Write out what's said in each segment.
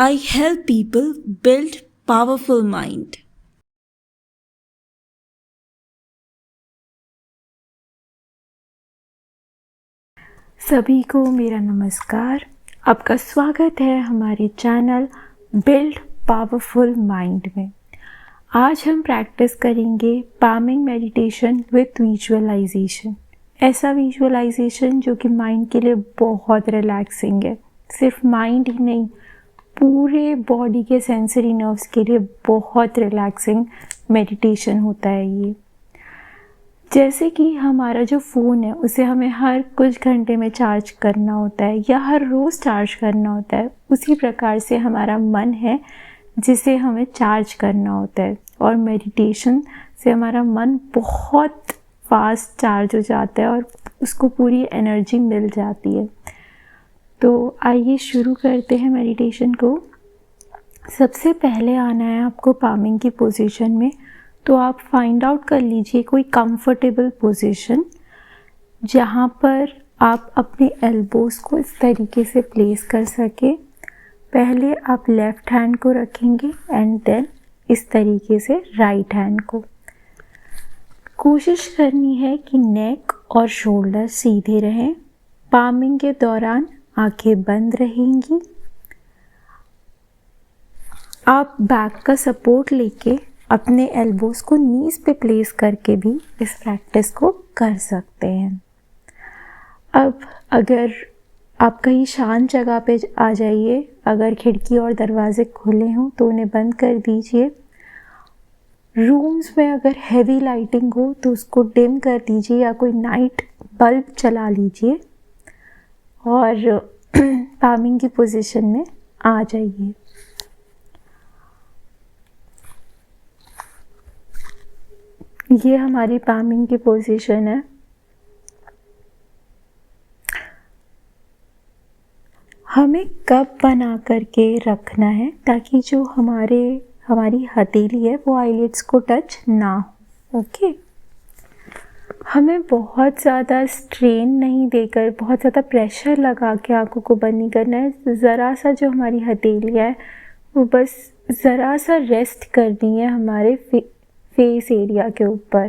I help people build powerful mind. सभी को मेरा नमस्कार। आपका स्वागत है हमारे चैनल बिल्ड पावरफुल माइंड में। आज हम प्रैक्टिस करेंगे पामिंग मेडिटेशन विथ विजुअलाइजेशन। ऐसा विजुअलाइजेशन जो कि माइंड के लिए बहुत रिलैक्सिंग है। सिर्फ माइंड ही नहीं, पूरे बॉडी के सेंसरी नर्व्स के लिए बहुत रिलैक्सिंग मेडिटेशन होता है ये। जैसे कि हमारा जो फ़ोन है उसे हमें हर कुछ घंटे में चार्ज करना होता है या हर रोज़ चार्ज करना होता है, उसी प्रकार से हमारा मन है जिसे हमें चार्ज करना होता है। और मेडिटेशन से हमारा मन बहुत फास्ट चार्ज हो जाता है और उसको पूरी एनर्जी मिल जाती है। तो आइए शुरू करते हैं मेडिटेशन को। सबसे पहले आना है आपको पामिंग की पोजीशन में। तो आप फाइंड आउट कर लीजिए कोई कंफर्टेबल पोजीशन जहाँ पर आप अपने एल्बोज़ को इस तरीके से प्लेस कर सके। पहले आप लेफ़्ट हैंड को रखेंगे एंड देन इस तरीके से राइट हैंड को। कोशिश करनी है कि नेक और शोल्डर सीधे रहें। पामिंग के दौरान आंखें बंद रहेंगी। आप बैक का सपोर्ट लेके अपने एल्बोज़ को नीज़ पे प्लेस करके भी इस प्रैक्टिस को कर सकते हैं। अब अगर आप कहीं शांत जगह पे आ जाइए। अगर खिड़की और दरवाजे खुले हों तो उन्हें बंद कर दीजिए। रूम्स में अगर हैवी लाइटिंग हो तो उसको डिम कर दीजिए या कोई नाइट बल्ब चला लीजिए और पामिंग की पोजीशन में आ जाइए। ये हमारी पामिंग की पोजीशन है। हमें कप बना करके रखना है ताकि जो हमारी हथेली है वो आईलिड्स को टच ना हो। ओके, हमें बहुत ज़्यादा स्ट्रेन नहीं देकर, बहुत ज़्यादा प्रेशर लगा के आंखों को बंद नहीं करना है। ज़रा सा जो हमारी हथेली है वो बस ज़रा सा रेस्ट करनी है हमारे फेस एरिया के ऊपर।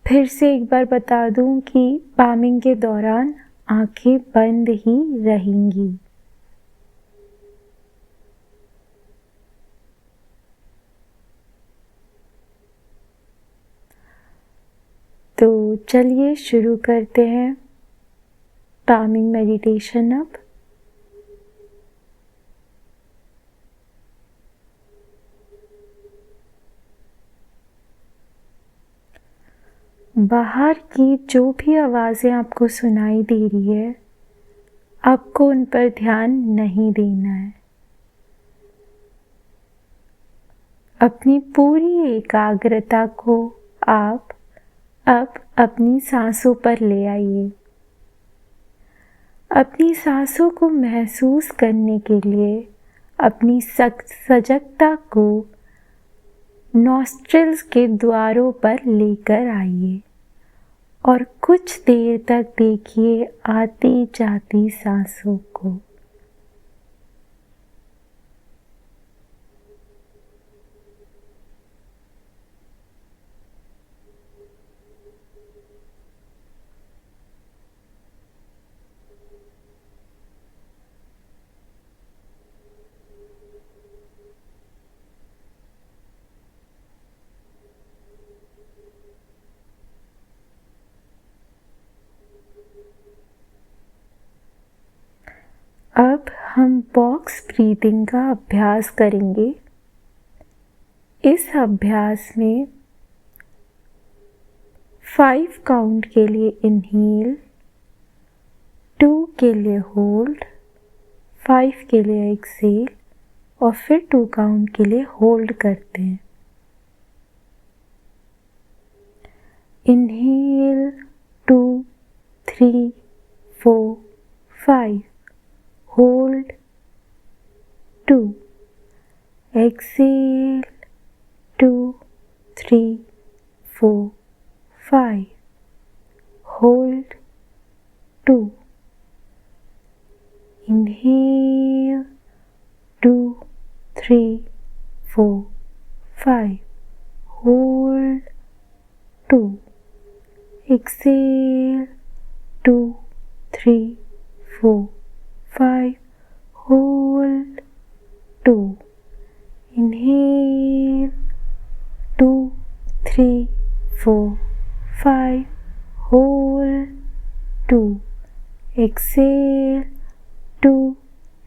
फिर से एक बार बता दूं कि पामिंग के दौरान आंखें बंद ही रहेंगी। तो चलिए शुरू करते हैं पामिंग मेडिटेशन। अब बाहर की जो भी आवाज़ें आपको सुनाई दे रही है, आपको उन पर ध्यान नहीं देना है। अपनी पूरी एकाग्रता को आप अब अपनी सांसों पर ले आइए। अपनी सांसों को महसूस करने के लिए अपनी सजगता को नॉस्ट्रिल्स के द्वारों पर लेकर आइए और कुछ देर तक देखिए आती जाती सांसों को। अब हम बॉक्स ब्रीथिंग का अभ्यास करेंगे। इस अभ्यास में 5 काउंट के लिए इनहेल, 2 के लिए होल्ड, 5 के लिए एक्सेल और फिर 2 काउंट के लिए होल्ड करते हैं। Inhale 2, 3, 4, 5, hold 2, exhale 2, 3, 4, 5, hold 2, inhale 3, 4, 5. Hold. 2. Exhale. 2, 3, 4, 5. Hold. 2. Inhale. 2, 3, 4, 5. Hold. 2. Exhale. 2,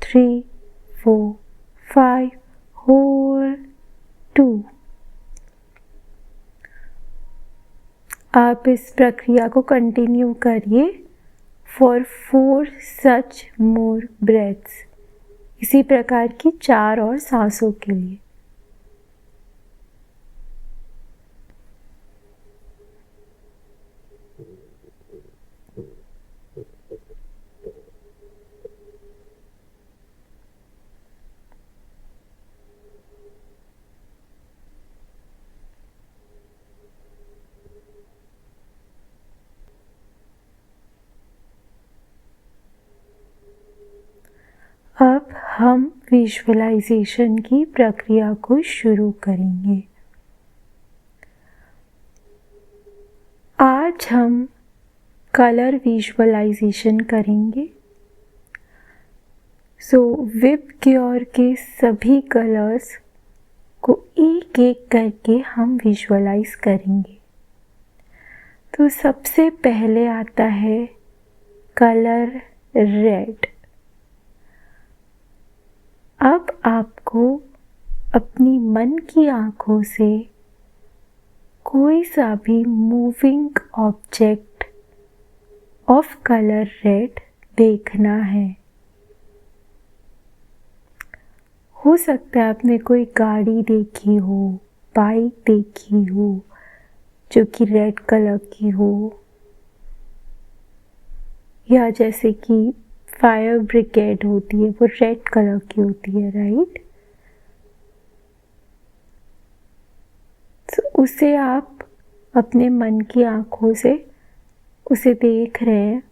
3, 4, 5. Hold. 2. आप इस प्रक्रिया को कंटिन्यू करिए फॉर 4 सच मोर ब्रेथ्स। इसी प्रकार की 4 और सांसों के लिए। अब हम विजुअलाइजेशन की प्रक्रिया को शुरू करेंगे। आज हम कलर विजुअलाइजेशन करेंगे। विबग्योर के सभी कलर्स को एक एक करके हम विजुअलाइज करेंगे। तो सबसे पहले आता है कलर रेड। अब आपको अपनी मन की आँखों से कोई सा भी moving object of colour red देखना है। हो सकता है आपने कोई गाड़ी देखी हो, बाइक देखी हो जो कि रेड कलर की हो, या जैसे कि फायर ब्रिगेड होती है वो रेड कलर की होती है, राइट। तो उसे आप अपने मन की आँखों से उसे देख रहे हैं।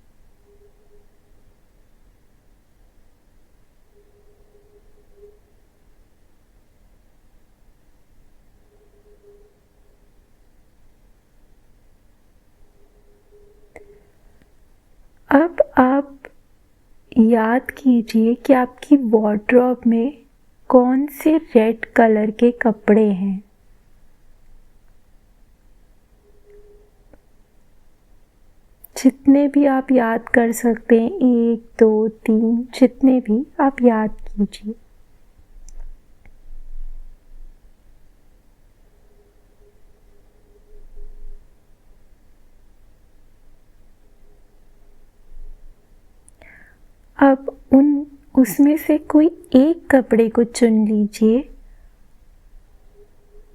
अब आप याद कीजिए कि आपकी वार्डरोब में कौन से रेड कलर के कपड़े हैं। जितने भी आप याद कर सकते हैं, 1, 2, 3, जितने भी आप याद कीजिए। अब उसमें से कोई एक कपड़े को चुन लीजिए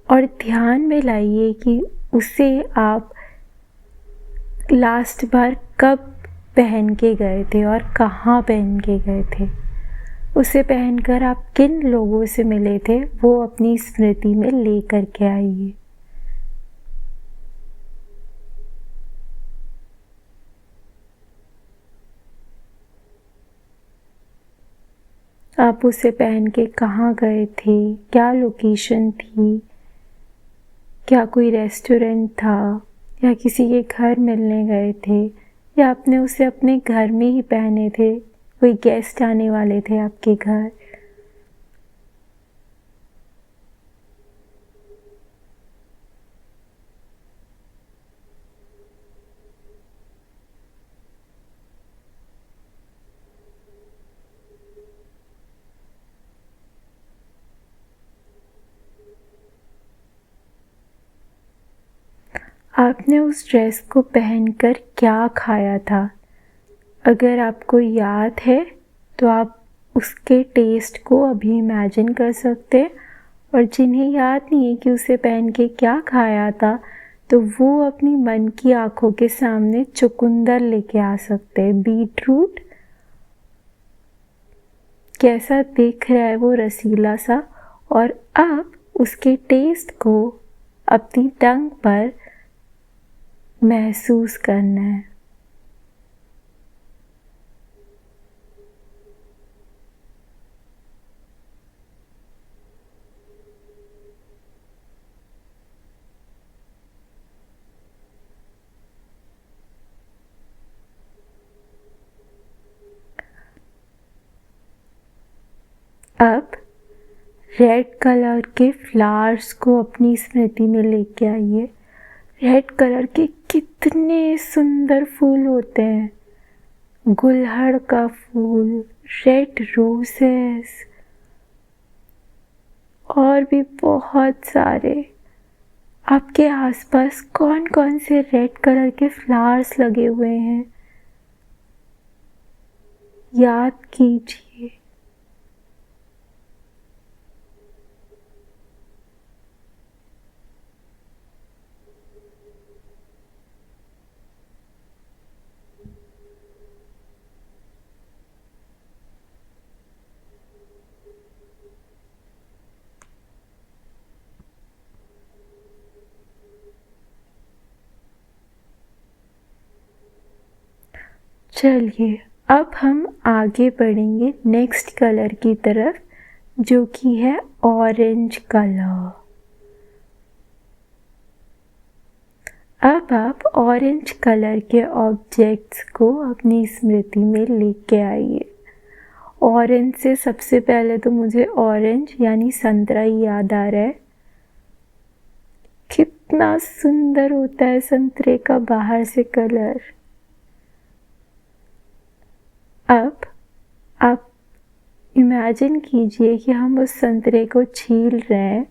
और ध्यान में लाइए कि उसे आप लास्ट बार कब पहन के गए थे और कहाँ पहन के गए थे। उसे पहनकर आप किन लोगों से मिले थे वो अपनी स्मृति में ले करके आइए। आप उसे पहन के कहाँ गए थे, क्या लोकेशन थी, क्या कोई रेस्टोरेंट था या किसी के घर मिलने गए थे, या आपने उसे अपने घर में ही पहने थे, कोई गेस्ट आने वाले थे आपके घर। आपने उस ड्रेस को पहनकर क्या खाया था? अगर आपको याद है तो आप उसके टेस्ट को अभी इमेजिन कर सकते हैं, और जिन्हें याद नहीं है कि उसे पहन के क्या खाया था तो वो अपनी मन की आँखों के सामने चुकंदर लेके आ सकते हैं। बीटरूट कैसा दिख रहा है वो रसीला सा, और अब उसके टेस्ट को अपनी टंग पर महसूस करना है। अब रेड कलर के फ्लावर्स को अपनी स्मृति में लेके आइए। रेड कलर के कितने सुंदर फूल होते हैं, गुलहड़ का फूल, रेड रोजेस और भी बहुत सारे। आपके आसपास कौन कौन से रेड कलर के फ्लावर्स लगे हुए हैं, याद कीजिए। चलिए अब हम आगे बढ़ेंगे नेक्स्ट कलर की तरफ, जो कि है ऑरेंज कलर। अब आप ऑरेंज कलर के ऑब्जेक्ट्स को अपनी स्मृति में लेके आइए। ऑरेंज से सबसे पहले तो मुझे ऑरेंज यानी संतरा ही याद आ रहा है। कितना सुंदर होता है संतरे का बाहर से कलर। अब आप इमेजिन कीजिए कि हम उस संतरे को छील रहे हैं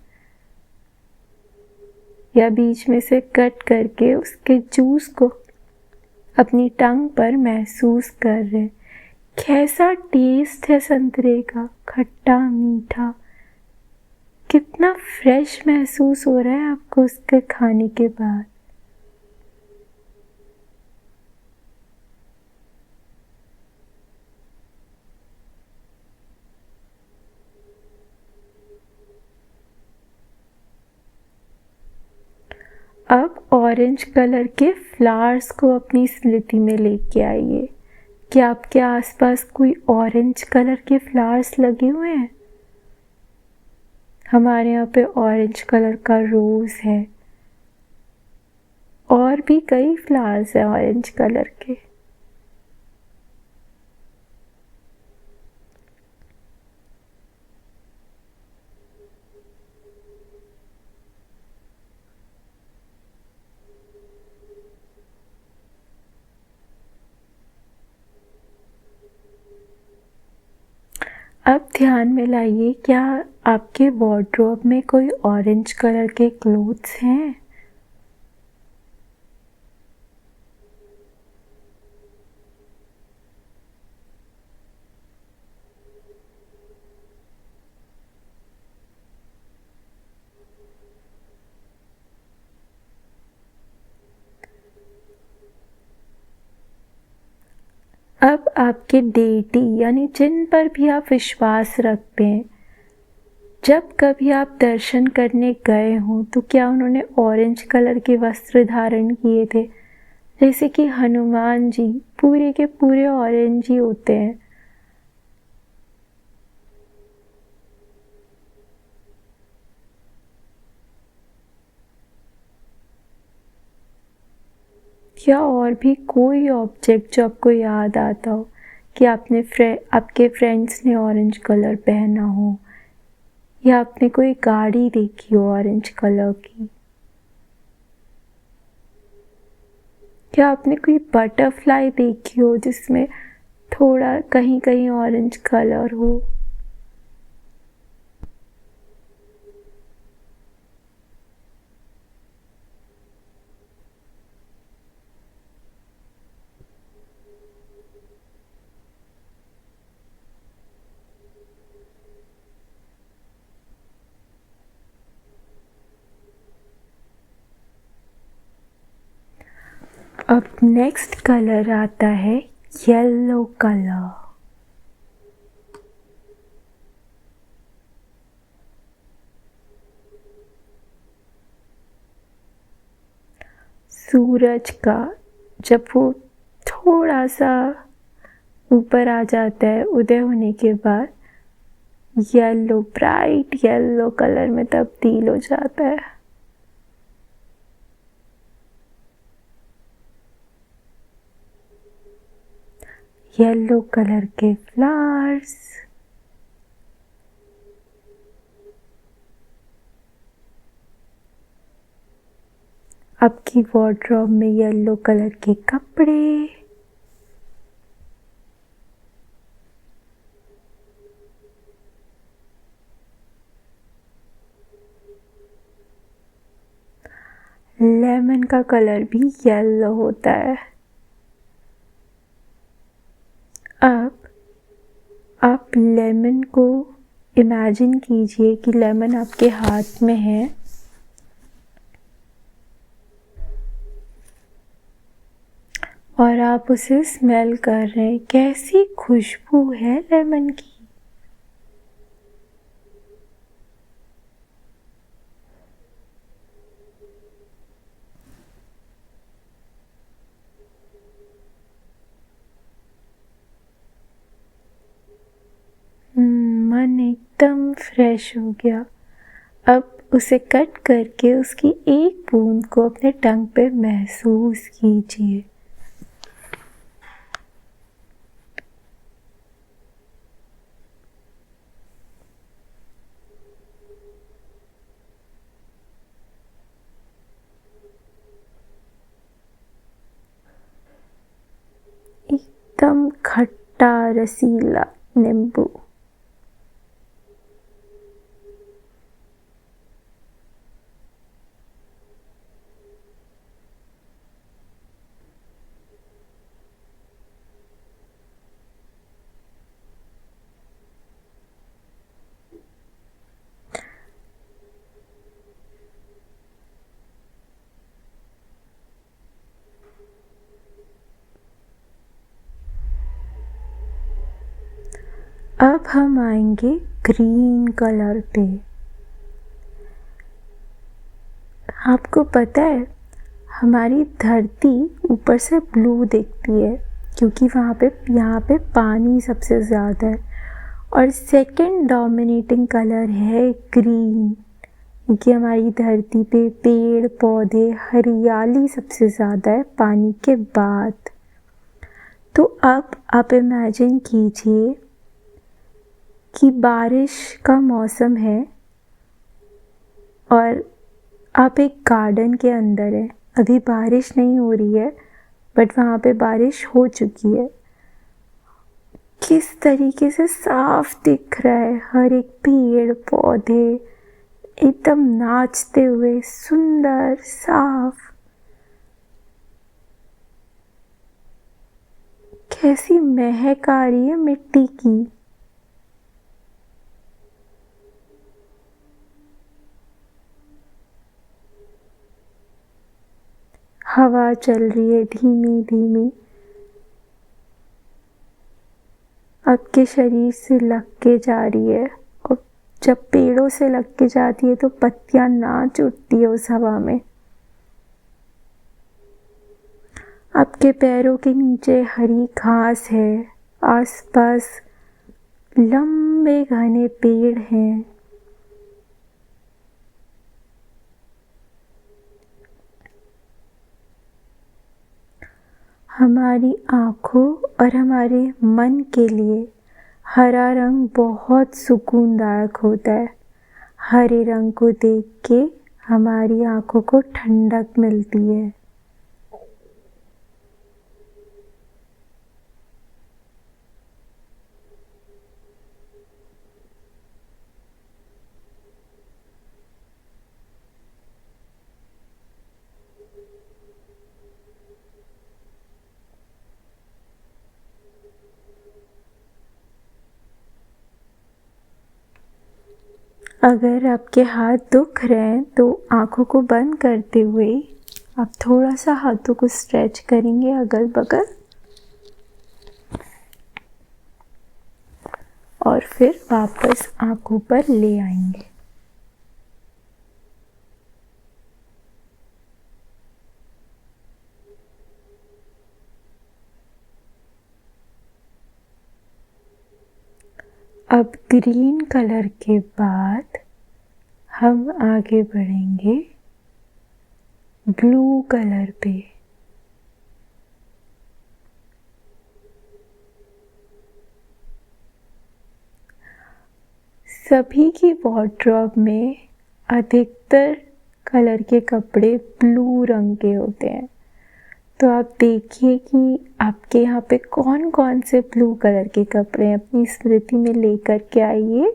या बीच में से कट करके उसके जूस को अपनी टंग पर महसूस कर रहे हैं। कैसा टेस्ट है संतरे का, खट्टा मीठा, कितना फ्रेश महसूस हो रहा है आपको उसके खाने के बाद। अब ऑरेंज कलर के फ्लावर्स को अपनी स्मृति में लेके आइए। क्या आपके आसपास कोई ऑरेंज कलर के फ्लावर्स लगे हुए हैं? हमारे यहाँ पे ऑरेंज कलर का रोज है और भी कई फ्लावर्स हैं ऑरेंज कलर के। अब ध्यान में लाइए, क्या आपके वार्डरोब में कोई ऑरेंज कलर के क्लोथ्स हैं? अब आपके डेटी यानी जिन पर भी आप विश्वास रखते हैं, जब कभी आप दर्शन करने गए हों तो क्या उन्होंने ऑरेंज कलर के वस्त्र धारण किए थे? जैसे कि हनुमान जी पूरे के पूरे ऑरेंज ही होते हैं। या और भी कोई ऑब्जेक्ट जो आपको याद आता हो कि आपके फ्रेंड्स ने ऑरेंज कलर पहना हो, या आपने कोई गाड़ी देखी हो ऑरेंज कलर की, क्या आपने कोई बटरफ्लाई देखी हो जिसमें थोड़ा कहीं कहीं ऑरेंज कलर हो। अब नेक्स्ट कलर आता है येलो कलर। सूरज का जब वो थोड़ा सा ऊपर आ जाता है उदय होने के बाद, येलो ब्राइट येलो कलर में तब्दील हो जाता है। येलो कलर के फ्लावर्स, आपकी वार्डरोब में येलो कलर के कपड़े, लेमन का कलर भी येलो होता है। अब आप लेमन को इमेजिन कीजिए कि लेमन आपके हाथ में है और आप उसे स्मेल कर रहे हैं। कैसी खुशबू है लेमन की। मन एकदम फ्रेश हो गया। अब उसे कट करके उसकी एक बूंद को अपने टंग पे महसूस कीजिए। एकदम खट्टा रसीला नींबू। अब हम आएंगे ग्रीन कलर पे। आपको पता है हमारी धरती ऊपर से ब्लू दिखती है क्योंकि यहाँ पे पानी सबसे ज़्यादा है, और सेकंड डोमिनेटिंग कलर है ग्रीन क्योंकि हमारी धरती पे पेड़ पौधे हरियाली सबसे ज़्यादा है पानी के बाद। तो अब आप इमेजिन कीजिए कि बारिश का मौसम है और आप एक गार्डन के अंदर हैं। अभी बारिश नहीं हो रही है बट वहाँ पे बारिश हो चुकी है। किस तरीके से साफ दिख रहा है, हर एक पेड़ पौधे एकदम नाचते हुए सुंदर साफ। कैसी महक आ रही है मिट्टी की। हवा चल रही है धीमी धीमी, आपके शरीर से लग के जा रही है, और जब पेड़ों से लग के जाती है तो पत्तियां नाच उठती है उस हवा में। आपके पैरों के नीचे हरी घास है, आसपास लंबे घने पेड़ हैं। हमारी आँखों और हमारे मन के लिए हरा रंग बहुत सुकूनदायक होता है। हरे रंग को देख के हमारी आँखों को ठंडक मिलती है। अगर आपके हाथ दुख रहे हैं तो आँखों को बंद करते हुए आप थोड़ा सा हाथों को स्ट्रेच करेंगे अगल बगल, और फिर वापस आँखों पर ले आएंगे। अब ग्रीन कलर के बाद हम आगे बढ़ेंगे ब्लू कलर पे। सभी की वार्डरोब में अधिकतर कलर के कपड़े ब्लू रंग के होते हैं। तो आप देखिए कि आपके यहाँ पे कौन कौन से ब्लू कलर के कपड़े अपनी स्मृति में लेकर के आइए।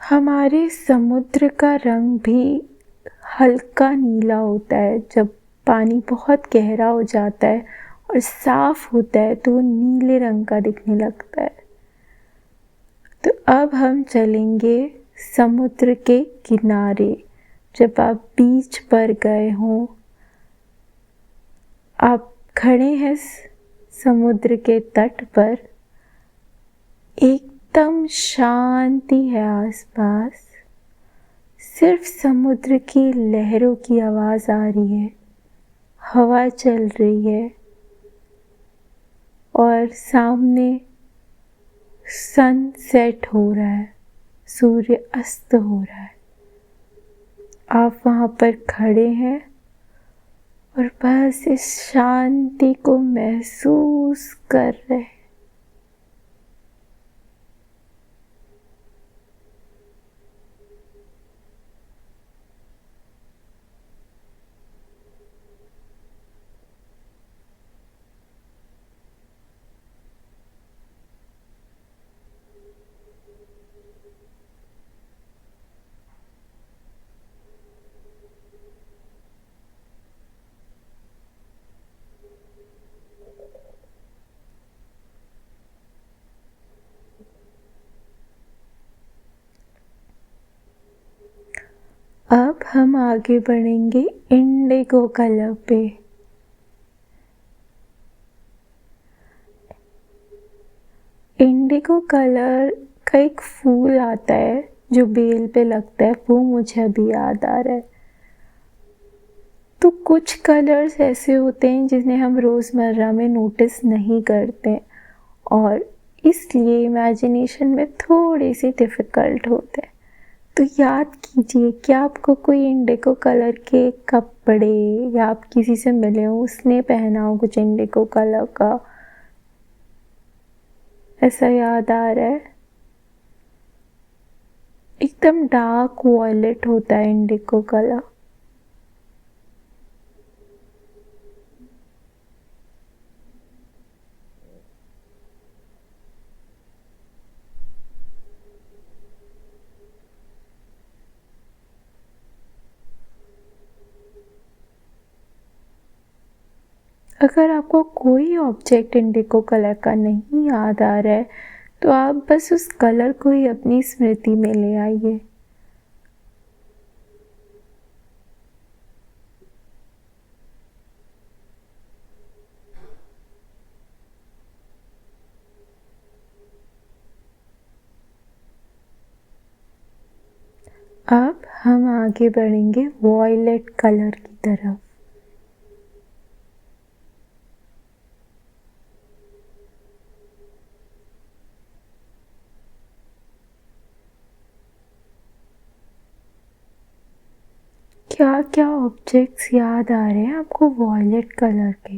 हमारे समुद्र का रंग भी हल्का नीला होता है। जब पानी बहुत गहरा हो जाता है और साफ होता है तो वो नीले रंग का दिखने लगता है। तो अब हम चलेंगे समुद्र के किनारे। जब आप बीच पर गए हों, आप खड़े हैं समुद्र के तट पर, एकदम शांति है आसपास, सिर्फ समुद्र की लहरों की आवाज़ आ रही है, हवा चल रही है और सामने सनसेट हो रहा है, सूर्य अस्त हो रहा है। आप वहाँ पर खड़े हैं और बस इस शांति को महसूस कर रहे हैं। अब हम आगे बढ़ेंगे इंडिगो कलर पे। इंडिगो कलर का एक फूल आता है जो बेल पे लगता है, वो मुझे अभी याद आ रहा है। तो कुछ कलर्स ऐसे होते हैं जिन्हें हम रोज़मर्रा में नोटिस नहीं करते और इसलिए इमेजिनेशन में थोड़ी सी डिफ़िकल्ट होते हैं। तो याद कीजिए कि आपको कोई इंडिगो कलर के कपड़े या आप किसी से मिले हो, उसने पहना हो कुछ इंडिगो कलर का, ऐसा याद आ रहा है। एकदम डार्क वॉयलेट होता है इंडिगो कलर। अगर आपको कोई ऑब्जेक्ट इंडिगो कलर का नहीं याद आ रहा है तो आप बस उस कलर को ही अपनी स्मृति में ले आइए। अब हम आगे बढ़ेंगे वॉयलेट कलर की तरफ। क्या क्या ऑब्जेक्ट्स याद आ रहे हैं आपको वॉयलेट कलर के?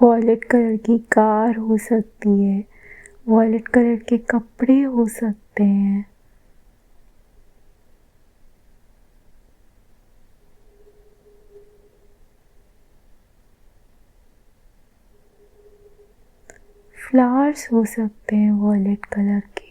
वॉयलेट कलर की कार हो सकती है, वॉयलेट कलर के कपड़े हो सकते हैं। फ्लावर्स हो सकते हैं वॉयलेट कलर के।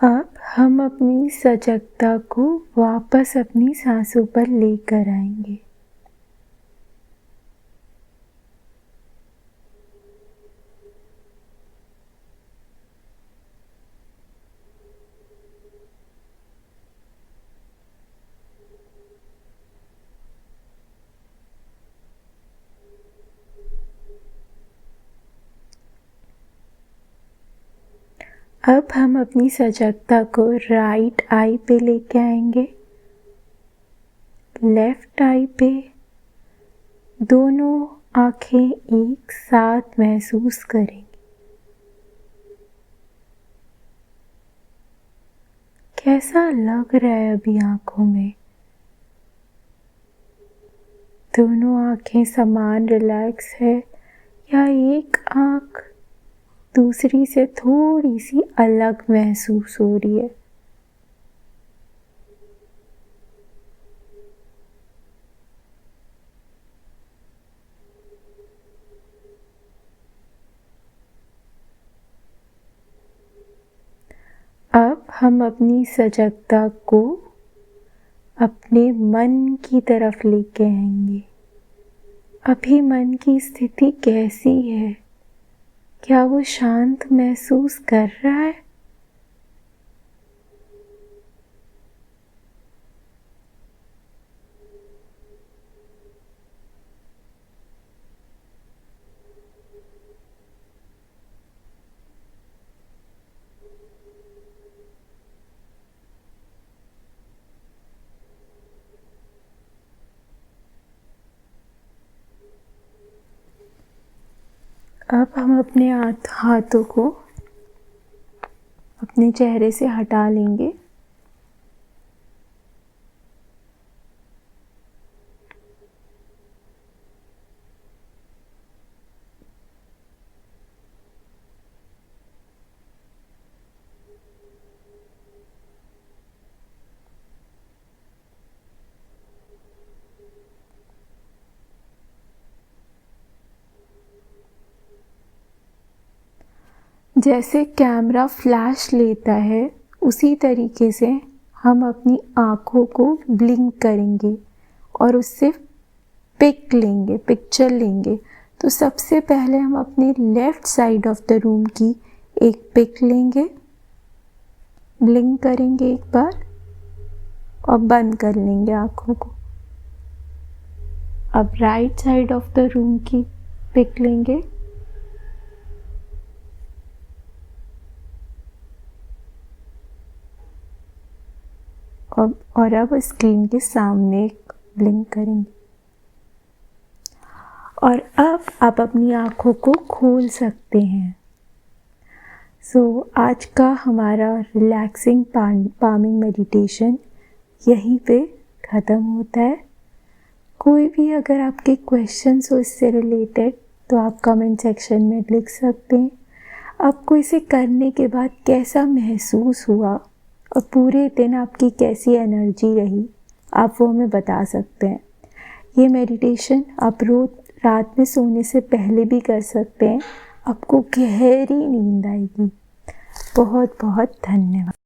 अब हम अपनी सजगता को वापस अपनी सांसों पर लेकर आएंगे। अब हम अपनी सजगता को राइट आई पे लेके आएंगे, लेफ्ट आई पे। दोनों आंखें एक साथ महसूस करेंगे। कैसा लग रहा है अभी आंखों में? दोनों आंखें समान रिलैक्स है या एक आंख दूसरी से थोड़ी सी अलग महसूस हो रही है? अब हम अपनी सजगता को अपने मन की तरफ लेके आएंगे। अभी मन की स्थिति कैसी है? क्या वो शांत महसूस कर रहा है? अब हम अपने हाथों को अपने चेहरे से हटा लेंगे। जैसे कैमरा फ्लैश लेता है उसी तरीके से हम अपनी आँखों को ब्लिंक करेंगे और उससे पिक्चर लेंगे। तो सबसे पहले हम अपने left side of the room की एक पिक लेंगे, ब्लिंक करेंगे एक बार और बंद कर लेंगे आँखों को। अब right side of the room की पिक लेंगे और अब स्क्रीन के सामने ब्लिंक करेंगे। और अब आप अपनी आँखों को खोल सकते हैं। आज का हमारा रिलैक्सिंग पामिंग मेडिटेशन यहीं पे ख़त्म होता है। कोई भी अगर आपके क्वेश्चंस हो इससे रिलेटेड तो आप कमेंट सेक्शन में लिख सकते हैं। आपको इसे करने के बाद कैसा महसूस हुआ और पूरे दिन आपकी कैसी एनर्जी रही, आप वो हमें बता सकते हैं। ये मेडिटेशन आप रोज़ रात में सोने से पहले भी कर सकते हैं। आपको गहरी नींद आएगी। बहुत बहुत धन्यवाद।